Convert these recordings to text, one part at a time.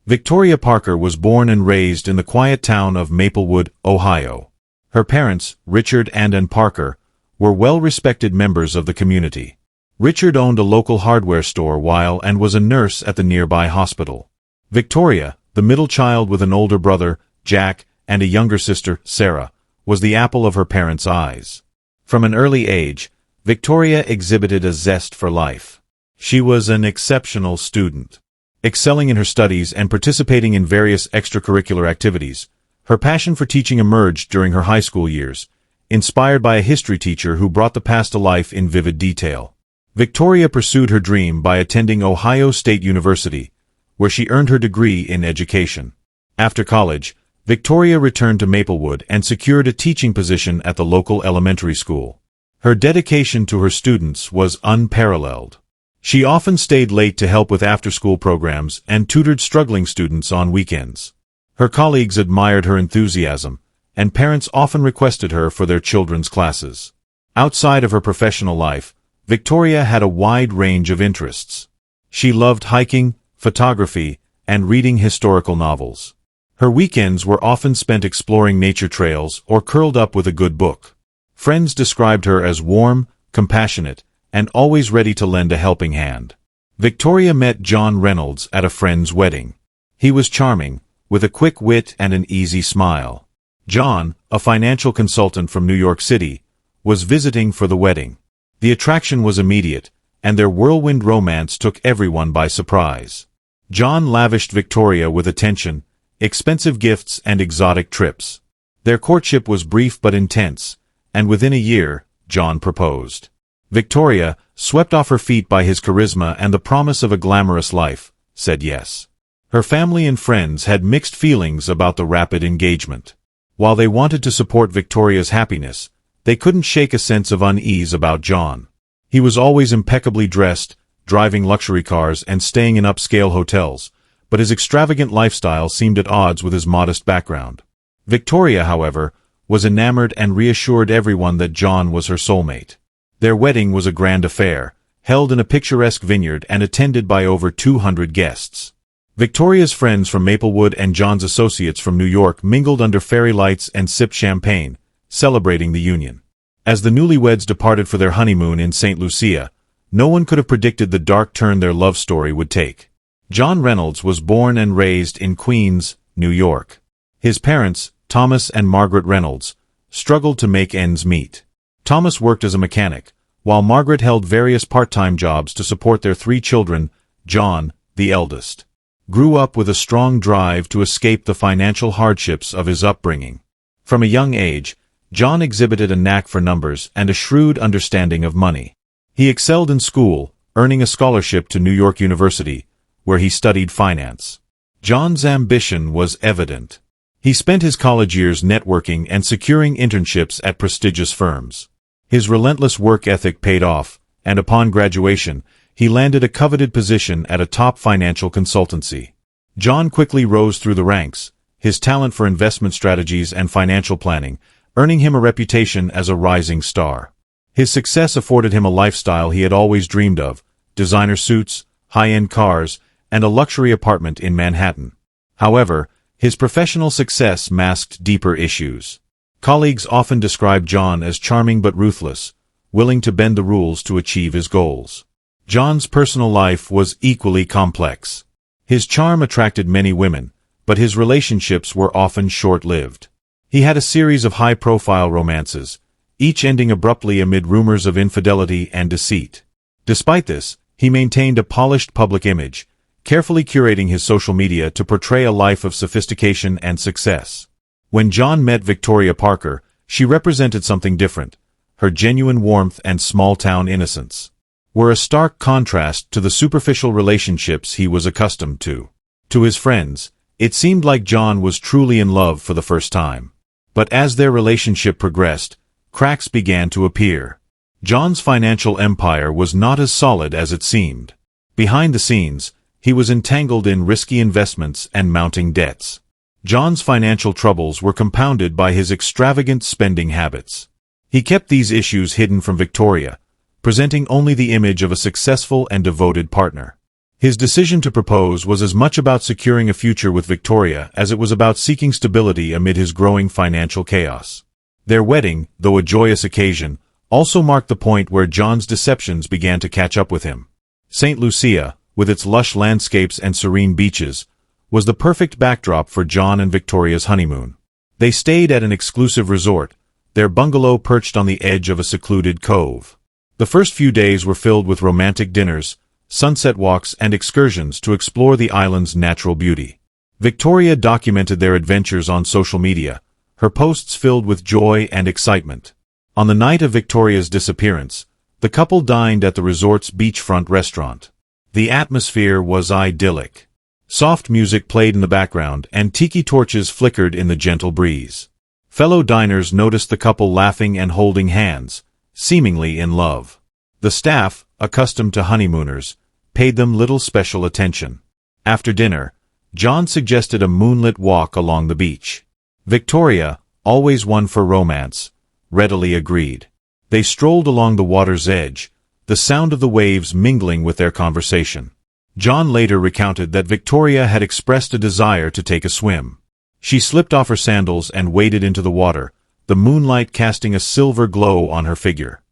Victoria Parker was born and raised in the quiet town of Maplewood, Ohio. Her parents, Richard and Ann Parker, were well-respected members of the community. Richard owned a local hardware store while Ann was a nurse at the nearby hospital. Victoria, the middle child with an older brother, Jack, and a younger sister, Sarah, was the apple of her parents' eyes. From an early age, Victoria exhibited a zest for life. She was an exceptional student, excelling in her studies and participating in various extracurricular activities. Her passion for teaching emerged during her high school years, inspired by a history teacher who brought the past to life in vivid detail. Victoria pursued her dream by attending Ohio State University, where she earned her degree in education. After college, Victoria returned to Maplewood and secured a teaching position at the local elementary school. Her dedication to her students was unparalleled. She often stayed late to help with after-school programs and tutored struggling students on weekends. Her colleagues admired her enthusiasm, and parents often requested her for their children's classes. Outside of her professional life, Victoria had a wide range of interests. She loved hiking, photography, and reading historical novels. Her weekends were often spent exploring nature trails or curled up with a good book. Friends described her as warm, compassionate, and always ready to lend a helping hand. Victoria met John Reynolds at a friend's wedding. He was charming, with a quick wit and an easy smile. John, a financial consultant from New York City, was visiting for the wedding. The attraction was immediate, and their whirlwind romance took everyone by surprise. John lavished Victoria with attention, expensive gifts, and exotic trips. Their courtship was brief but intense, and within a year, John proposed. Victoria, swept off her feet by his charisma and the promise of a glamorous life, said yes. Her family and friends had mixed feelings about the rapid engagement. While they wanted to support Victoria's happiness, they couldn't shake a sense of unease about John. He was always impeccably dressed, driving luxury cars and staying in upscale hotels, but his extravagant lifestyle seemed at odds with his modest background. Victoria, however, was enamored and reassured everyone that John was her soulmate. Their wedding was a grand affair, held in a picturesque vineyard and attended by over 200 guests. Victoria's friends from Maplewood and John's associates from New York mingled under fairy lights and sipped champagne, celebrating the union. As the newlyweds departed for their honeymoon in St. Lucia, no one could have predicted the dark turn their love story would take. John Reynolds was born and raised in Queens, New York. His parents, Thomas and Margaret Reynolds, struggled to make ends meet. Thomas worked as a mechanic, while Margaret held various part-time jobs to support their 3 children. John, the eldest, grew up with a strong drive to escape the financial hardships of his upbringing. From a young age, John exhibited a knack for numbers and a shrewd understanding of money. He excelled in school, earning a scholarship to New York University, where he studied finance. John's ambition was evident. He spent his college years networking and securing internships at prestigious firms. His relentless work ethic paid off, and upon graduation, he landed a coveted position at a top financial consultancy. John quickly rose through the ranks, his talent for investment strategies and financial planning earning him a reputation as a rising star. His success afforded him a lifestyle he had always dreamed of: designer suits, high-end cars, and a luxury apartment in Manhattan. However, his professional success masked deeper issues. Colleagues often described John as charming but ruthless, willing to bend the rules to achieve his goals. John's personal life was equally complex. His charm attracted many women, but his relationships were often short-lived. He had a series of high-profile romances, each ending abruptly amid rumors of infidelity and deceit. Despite this, he maintained a polished public image, carefully curating his social media to portray a life of sophistication and success. When John met Victoria Parker, she represented something different. Her genuine warmth and small-town innocence were a stark contrast to the superficial relationships he was accustomed to. To his friends, it seemed like John was truly in love for the first time. But as their relationship progressed, cracks began to appear. John's financial empire was not as solid as it seemed. Behind the scenes, he was entangled in risky investments and mounting debts. John's financial troubles were compounded by his extravagant spending habits. He kept these issues hidden from Victoria, presenting only the image of a successful and devoted partner. His decision to propose was as much about securing a future with Victoria as it was about seeking stability amid his growing financial chaos. Their wedding, though a joyous occasion, also marked the point where John's deceptions began to catch up with him. St. Lucia, with its lush landscapes and serene beaches, was the perfect backdrop for John and Victoria's honeymoon. They stayed at an exclusive resort, their bungalow perched on the edge of a secluded cove. The first few days were filled with romantic dinners, sunset walks and excursions to explore the island's natural beauty. Victoria documented their adventures on social media, her posts filled with joy and excitement. On the night of Victoria's disappearance, the couple dined at the resort's beachfront restaurant. The atmosphere was idyllic. Soft music played in the background and tiki torches flickered in the gentle breeze. Fellow diners noticed the couple laughing and holding hands, seemingly in love. The staff, accustomed to honeymooners, paid them little special attention. After dinner, John suggested a moonlit walk along the beach. Victoria, always one for romance, readily agreed. They strolled along the water's edge, the sound of the waves mingling with their conversation. John later recounted that Victoria had expressed a desire to take a swim. She slipped off her sandals and waded into the water, the moonlight casting a silver glow on her figure.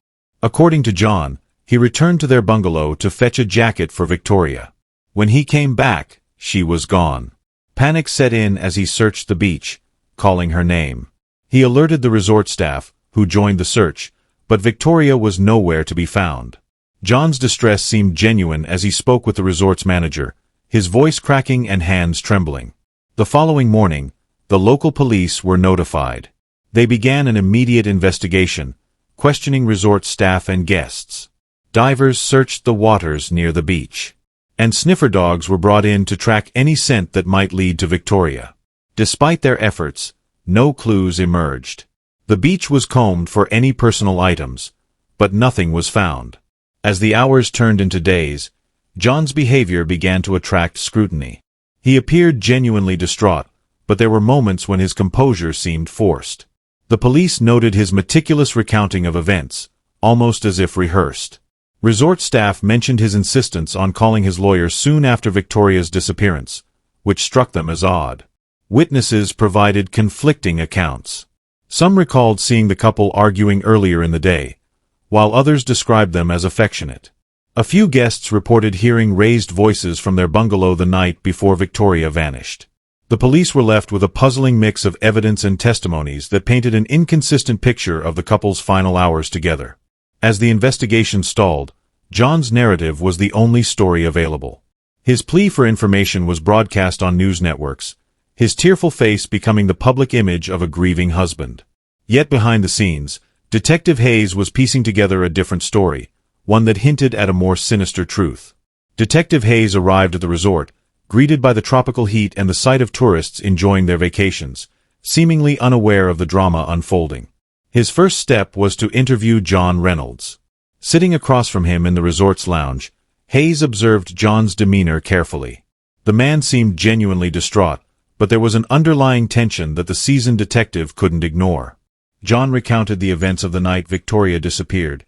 According to John, he returned to their bungalow to fetch a jacket for Victoria. When he came back, she was gone. Panic set in as he searched the beach, calling her name. He alerted the resort staff, who joined the search, but Victoria was nowhere to be found. John's distress seemed genuine as he spoke with the resort's manager, his voice cracking and hands trembling. The following morning, the local police were notified. They began an immediate investigation, questioning resort staff and guests. Divers searched the waters near the beach, and sniffer dogs were brought in to track any scent that might lead to Victoria. Despite their efforts, no clues emerged. The beach was combed for any personal items, but nothing was found. As the hours turned into days, John's behavior began to attract scrutiny. He appeared genuinely distraught, but there were moments when his composure seemed forced. The police noted his meticulous recounting of events, almost as if rehearsed. Resort staff mentioned his insistence on calling his lawyer soon after Victoria's disappearance, which struck them as odd. Witnesses provided conflicting accounts. Some recalled seeing the couple arguing earlier in the day, while others described them as affectionate. A few guests reported hearing raised voices from their bungalow the night before Victoria vanished. The police were left with a puzzling mix of evidence and testimonies that painted an inconsistent picture of the couple's final hours together. As the investigation stalled, John's narrative was the only story available. His plea for information was broadcast on news networks, his tearful face becoming the public image of a grieving husband. Yet behind the scenes, Detective Hayes was piecing together a different story, one that hinted at a more sinister truth. Detective Hayes arrived at the resort, greeted by the tropical heat and the sight of tourists enjoying their vacations, seemingly unaware of the drama unfolding. His first step was to interview John Reynolds. Sitting across from him in the resort's lounge, Hayes observed John's demeanor carefully. The man seemed genuinely distraught, but there was an underlying tension that the seasoned detective couldn't ignore. John recounted the events of the night Victoria disappeared,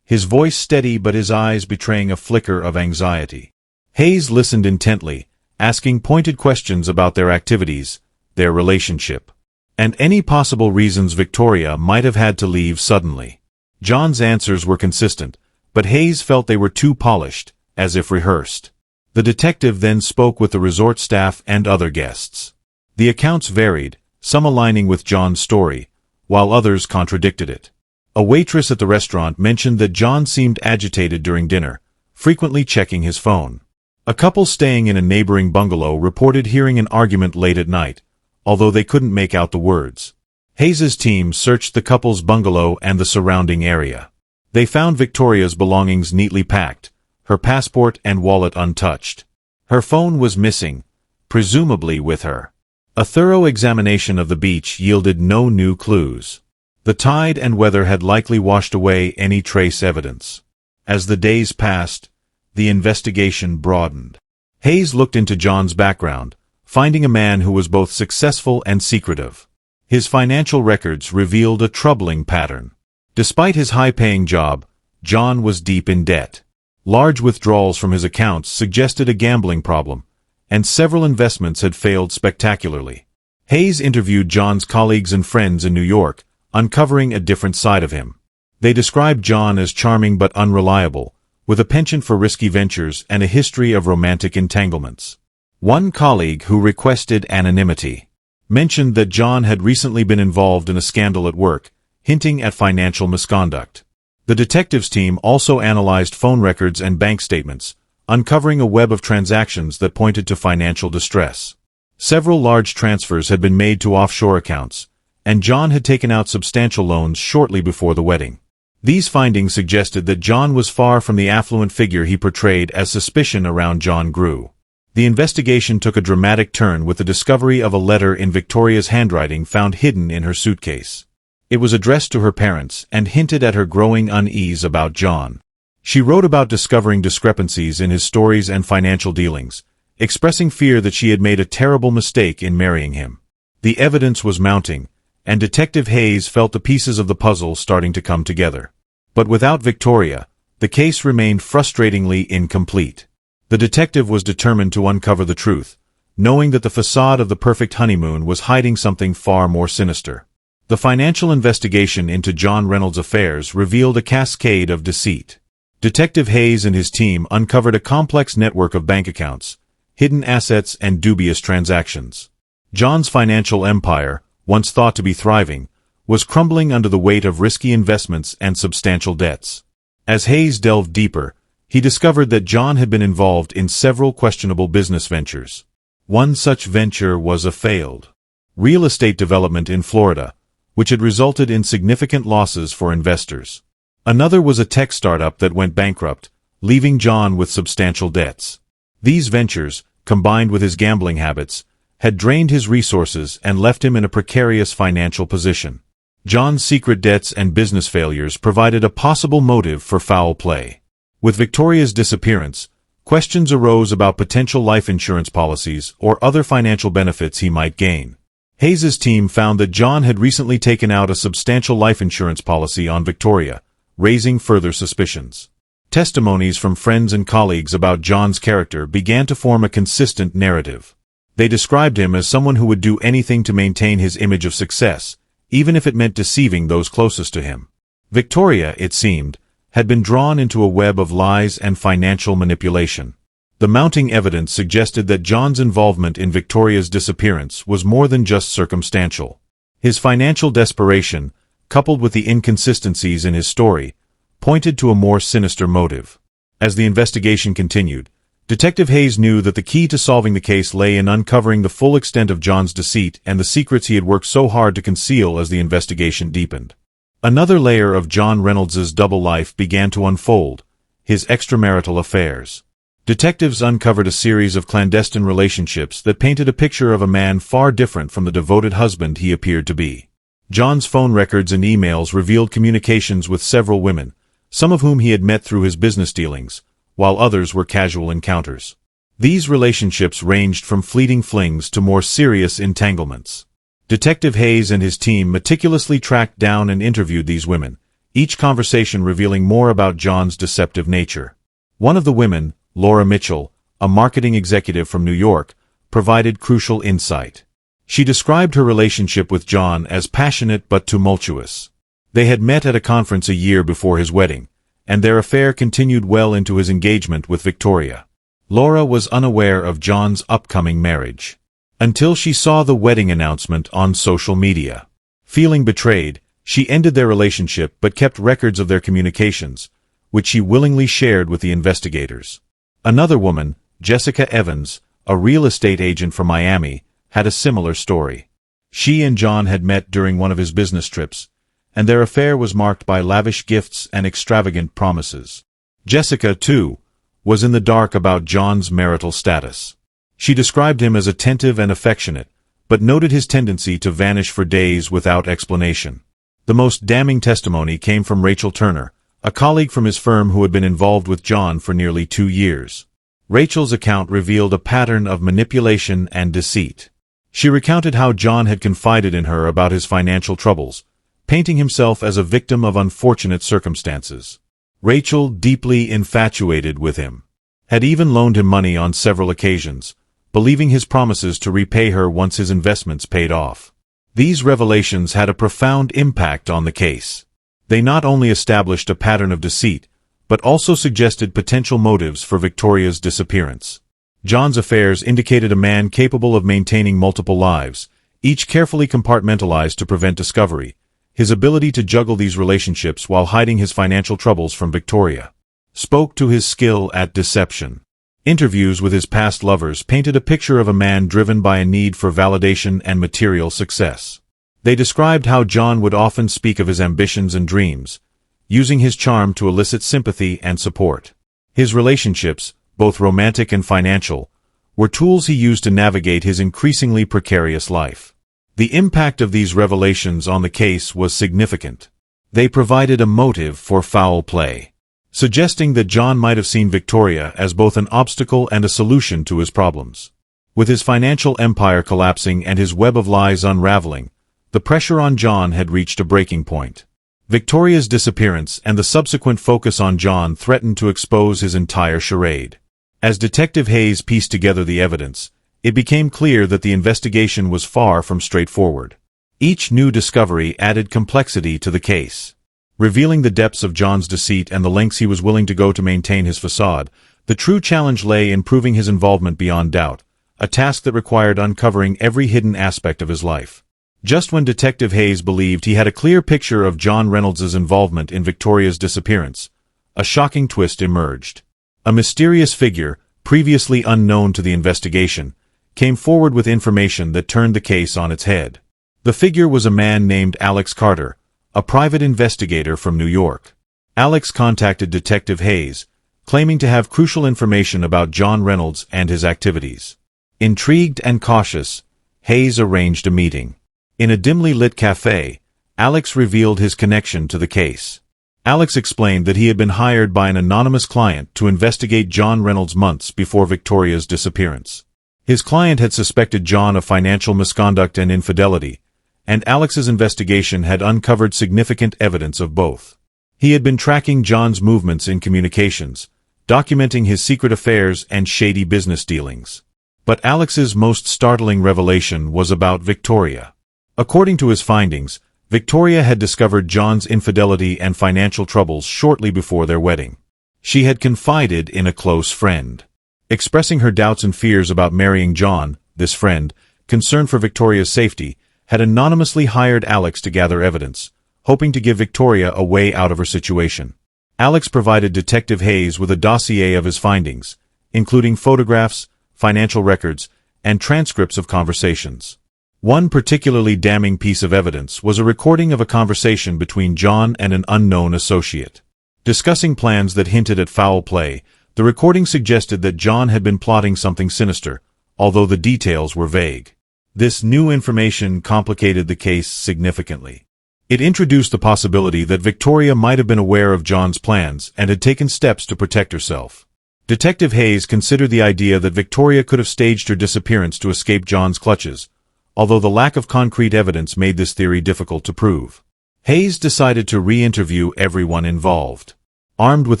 his voice steady but his eyes betraying a flicker of anxiety. Hayes listened intently, asking pointed questions about their activities, their relationship, and any possible reasons Victoria might have had to leave suddenly. John's answers were consistent, but Hayes felt they were too polished, as if rehearsed. The detective then spoke with the resort staff and other guests. The accounts varied, some aligning with John's story, while others contradicted it. A waitress at the restaurant mentioned that John seemed agitated during dinner, frequently checking his phone. A couple staying in a neighboring bungalow reported hearing an argument late at night, although they couldn't make out the words. Hayes's team searched the couple's bungalow and the surrounding area. They found Victoria's belongings neatly packed, her passport and wallet untouched. Her phone was missing, presumably with her. A thorough examination of the beach yielded no new clues. The tide and weather had likely washed away any trace evidence. As the days passed, the investigation broadened. Hayes looked into John's background, finding a man who was both successful and secretive. His financial records revealed a troubling pattern. Despite his high-paying job, John was deep in debt. Large withdrawals from his accounts suggested a gambling problem, and several investments had failed spectacularly. Hayes interviewed John's colleagues and friends in New York, uncovering a different side of him. They described John as charming but unreliable, with a penchant for risky ventures and a history of romantic entanglements. One colleague, who requested anonymity, mentioned that John had recently been involved in a scandal at work, hinting at financial misconduct. The detectives team also analyzed phone records and bank statements, uncovering a web of transactions that pointed to financial distress. Several large transfers had been made to offshore accounts, and John had taken out substantial loans shortly before the wedding. These findings suggested that John was far from the affluent figure he portrayed as suspicion around John grew. The investigation took a dramatic turn with the discovery of a letter in Victoria's handwriting found hidden in her suitcase. It was addressed to her parents and hinted at her growing unease about John. She wrote about discovering discrepancies in his stories and financial dealings, expressing fear that she had made a terrible mistake in marrying him. The evidence was mounting, and Detective Hayes felt the pieces of the puzzle starting to come together. But without Victoria, the case remained frustratingly incomplete. The detective was determined to uncover the truth, knowing that the facade of the perfect honeymoon was hiding something far more sinister. The financial investigation into John Reynolds' affairs revealed a cascade of deceit. Detective Hayes and his team uncovered a complex network of bank accounts, hidden assets, and dubious transactions. John's financial empire, once thought to be thriving, was crumbling under the weight of risky investments and substantial debts. As Hayes delved deeper, he discovered that John had been involved in several questionable business ventures. One such venture was a failed real estate development in Florida, which had resulted in significant losses for investors. Another was a tech startup that went bankrupt, leaving John with substantial debts. These ventures, combined with his gambling habits, had drained his resources and left him in a precarious financial position. John's secret debts and business failures provided a possible motive for foul play. With Victoria's disappearance, questions arose about potential life insurance policies or other financial benefits he might gain. Hayes's team found that John had recently taken out a substantial life insurance policy on Victoria, raising further suspicions. Testimonies from friends and colleagues about John's character began to form a consistent narrative. They described him as someone who would do anything to maintain his image of success, even if it meant deceiving those closest to him. Victoria, it seemed, had been drawn into a web of lies and financial manipulation. The mounting evidence suggested that John's involvement in Victoria's disappearance was more than just circumstantial. His financial desperation, coupled with the inconsistencies in his story, pointed to a more sinister motive. As the investigation continued, Detective Hayes knew that the key to solving the case lay in uncovering the full extent of John's deceit and the secrets he had worked so hard to conceal as the investigation deepened. Another layer of John Reynolds's double life began to unfold: his extramarital affairs. Detectives uncovered a series of clandestine relationships that painted a picture of a man far different from the devoted husband he appeared to be. John's phone records and emails revealed communications with several women, some of whom he had met through his business dealings, while others were casual encounters. These relationships ranged from fleeting flings to more serious entanglements. Detective Hayes and his team meticulously tracked down and interviewed these women, each conversation revealing more about John's deceptive nature. One of the women, Laura Mitchell, a marketing executive from New York, provided crucial insight. She described her relationship with John as passionate but tumultuous. They had met at a conference a year before his wedding, and their affair continued well into his engagement with Victoria. Laura was unaware of John's upcoming marriage until she saw the wedding announcement on social media. Feeling betrayed, she ended their relationship but kept records of their communications, which she willingly shared with the investigators. Another woman, Jessica Evans, a real estate agent from Miami, had a similar story. She and John had met during one of his business trips, and their affair was marked by lavish gifts and extravagant promises. Jessica, too, was in the dark about John's marital status. She described him as attentive and affectionate, but noted his tendency to vanish for days without explanation. The most damning testimony came from Rachel Turner, a colleague from his firm who had been involved with John for nearly 2 years. Rachel's account revealed a pattern of manipulation and deceit. She recounted how John had confided in her about his financial troubles, painting himself as a victim of unfortunate circumstances. Rachel, deeply infatuated with him, had even loaned him money on several occasions, believing his promises to repay her once his investments paid off. These revelations had a profound impact on the case. They not only established a pattern of deceit, but also suggested potential motives for Victoria's disappearance. John's affairs indicated a man capable of maintaining multiple lives, each carefully compartmentalized to prevent discovery. His ability to juggle these relationships while hiding his financial troubles from Victoria spoke to his skill at deception. Interviews with his past lovers painted a picture of a man driven by a need for validation and material success. They described how John would often speak of his ambitions and dreams, using his charm to elicit sympathy and support. His relationships, both romantic and financial, were tools he used to navigate his increasingly precarious life. The impact of these revelations on the case was significant. They provided a motive for foul play, suggesting that John might have seen Victoria as both an obstacle and a solution to his problems. With his financial empire collapsing and his web of lies unraveling, the pressure on John had reached a breaking point. Victoria's disappearance and the subsequent focus on John threatened to expose his entire charade. As Detective Hayes pieced together the evidence, it became clear that the investigation was far from straightforward. Each new discovery added complexity to the case. Revealing the depths of John's deceit and the lengths he was willing to go to maintain his facade, the true challenge lay in proving his involvement beyond doubt, a task that required uncovering every hidden aspect of his life. Just when Detective Hayes believed he had a clear picture of John Reynolds' involvement in Victoria's disappearance, a shocking twist emerged. A mysterious figure, previously unknown to the investigation, came forward with information that turned the case on its head. The figure was a man named Alex Carter, a private investigator from New York. Alex contacted Detective Hayes, claiming to have crucial information about John Reynolds and his activities. Intrigued and cautious, Hayes arranged a meeting. In a dimly lit cafe, Alex revealed his connection to the case. Alex explained that he had been hired by an anonymous client to investigate John Reynolds months before Victoria's disappearance. His client had suspected John of financial misconduct and infidelity, and Alex's investigation had uncovered significant evidence of both. He had been tracking John's movements in communications, documenting his secret affairs and shady business dealings. But Alex's most startling revelation was about Victoria. According to his findings, Victoria had discovered John's infidelity and financial troubles shortly before their wedding. She had confided in a close friend. Expressing her doubts and fears about marrying John, this friend, concerned for Victoria's safety, had anonymously hired Alex to gather evidence, hoping to give Victoria a way out of her situation. Alex provided Detective Hayes with a dossier of his findings, including photographs, financial records, and transcripts of conversations. One particularly damning piece of evidence was a recording of a conversation between John and an unknown associate. Discussing plans that hinted at foul play, the recording suggested that John had been plotting something sinister, although the details were vague. This new information complicated the case significantly. It introduced the possibility that Victoria might have been aware of John's plans and had taken steps to protect herself. Detective Hayes considered the idea that Victoria could have staged her disappearance to escape John's clutches, although the lack of concrete evidence made this theory difficult to prove. Hayes decided to re-interview everyone involved. Armed with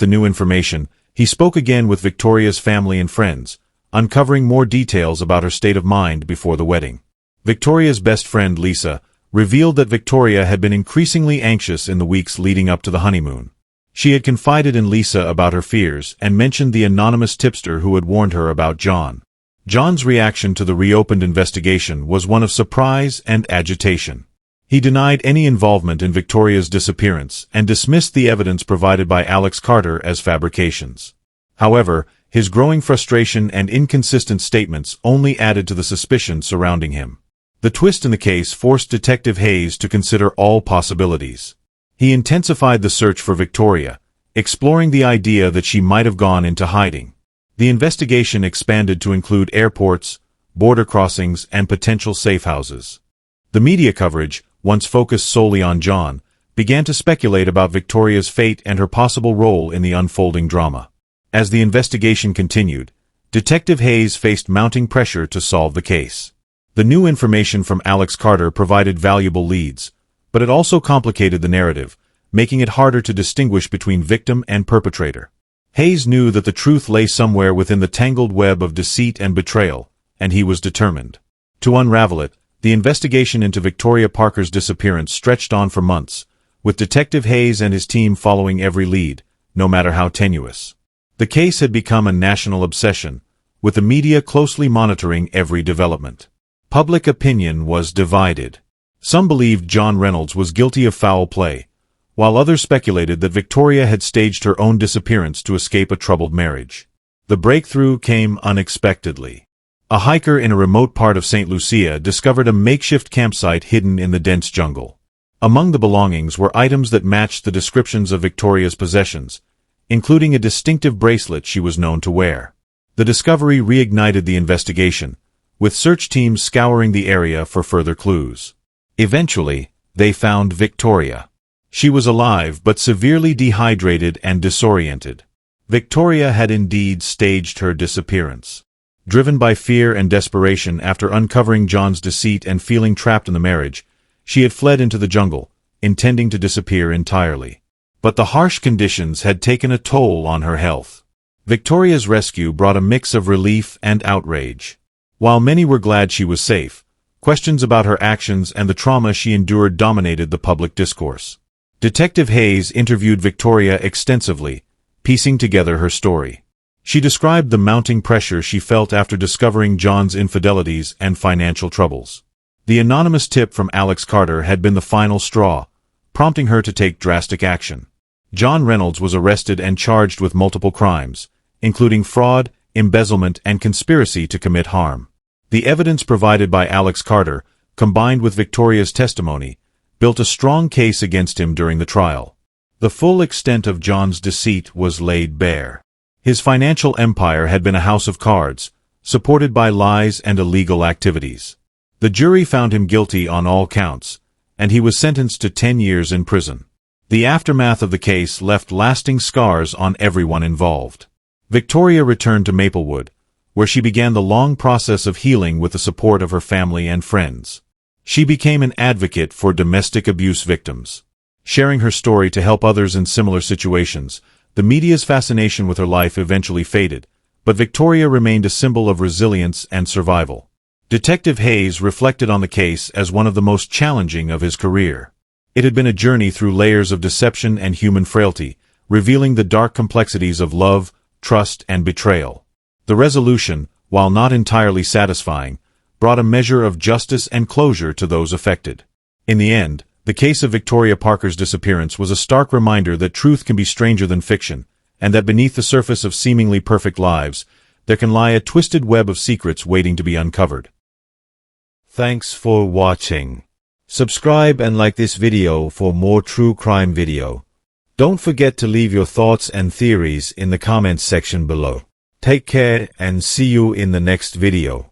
the new information, he spoke again with Victoria's family and friends, uncovering more details about her state of mind before the wedding. Victoria's best friend, Lisa, revealed that Victoria had been increasingly anxious in the weeks leading up to the honeymoon. She had confided in Lisa about her fears and mentioned the anonymous tipster who had warned her about John. John's reaction to the reopened investigation was one of surprise and agitation. He denied any involvement in Victoria's disappearance and dismissed the evidence provided by Alex Carter as fabrications. However, his growing frustration and inconsistent statements only added to the suspicion surrounding him. The twist in the case forced Detective Hayes to consider all possibilities. He intensified the search for Victoria, exploring the idea that she might have gone into hiding. The investigation expanded to include airports, border crossings, and potential safe houses. The media coverage, once focused solely on John, began to speculate about Victoria's fate and her possible role in the unfolding drama. As the investigation continued, Detective Hayes faced mounting pressure to solve the case. The new information from Alex Carter provided valuable leads, but it also complicated the narrative, making it harder to distinguish between victim and perpetrator. Hayes knew that the truth lay somewhere within the tangled web of deceit and betrayal, and he was determined to unravel it. The investigation into Victoria Parker's disappearance stretched on for months, with Detective Hayes and his team following every lead, no matter how tenuous. The case had become a national obsession, with the media closely monitoring every development. Public opinion was divided. Some believed John Reynolds was guilty of foul play, while others speculated that Victoria had staged her own disappearance to escape a troubled marriage. The breakthrough came unexpectedly. A hiker in a remote part of St. Lucia discovered a makeshift campsite hidden in the dense jungle. Among the belongings were items that matched the descriptions of Victoria's possessions, including a distinctive bracelet she was known to wear. The discovery reignited the investigation, with search teams scouring the area for further clues. Eventually, they found Victoria. She was alive but severely dehydrated and disoriented. Victoria had indeed staged her disappearance. Driven by fear and desperation after uncovering John's deceit and feeling trapped in the marriage, she had fled into the jungle, intending to disappear entirely. But the harsh conditions had taken a toll on her health. Victoria's rescue brought a mix of relief and outrage. While many were glad she was safe, questions about her actions and the trauma she endured dominated the public discourse. Detective Hayes interviewed Victoria extensively, piecing together her story. She described the mounting pressure she felt after discovering John's infidelities and financial troubles. The anonymous tip from Alex Carter had been the final straw, prompting her to take drastic action. John Reynolds was arrested and charged with multiple crimes, including fraud, embezzlement, and conspiracy to commit harm. The evidence provided by Alex Carter, combined with Victoria's testimony, built a strong case against him during the trial. The full extent of John's deceit was laid bare. His financial empire had been a house of cards, supported by lies and illegal activities. The jury found him guilty on all counts, and he was sentenced to 10 years in prison. The aftermath of the case left lasting scars on everyone involved. Victoria returned to Maplewood, where she began the long process of healing with the support of her family and friends. She became an advocate for domestic abuse victims. Sharing her story to help others in similar situations, the media's fascination with her life eventually faded, but Victoria remained a symbol of resilience and survival. Detective Hayes reflected on the case as one of the most challenging of his career. It had been a journey through layers of deception and human frailty, revealing the dark complexities of love, trust, and betrayal. The resolution, while not entirely satisfying, brought a measure of justice and closure to those affected. In the end, the case of Victoria Parker's disappearance was a stark reminder that truth can be stranger than fiction, and that beneath the surface of seemingly perfect lives, there can lie a twisted web of secrets waiting to be uncovered. Thanks for watching. Subscribe and like this video for more true crime video. Don't forget to leave your thoughts and theories in the comments section below. Take care and see you in the next video.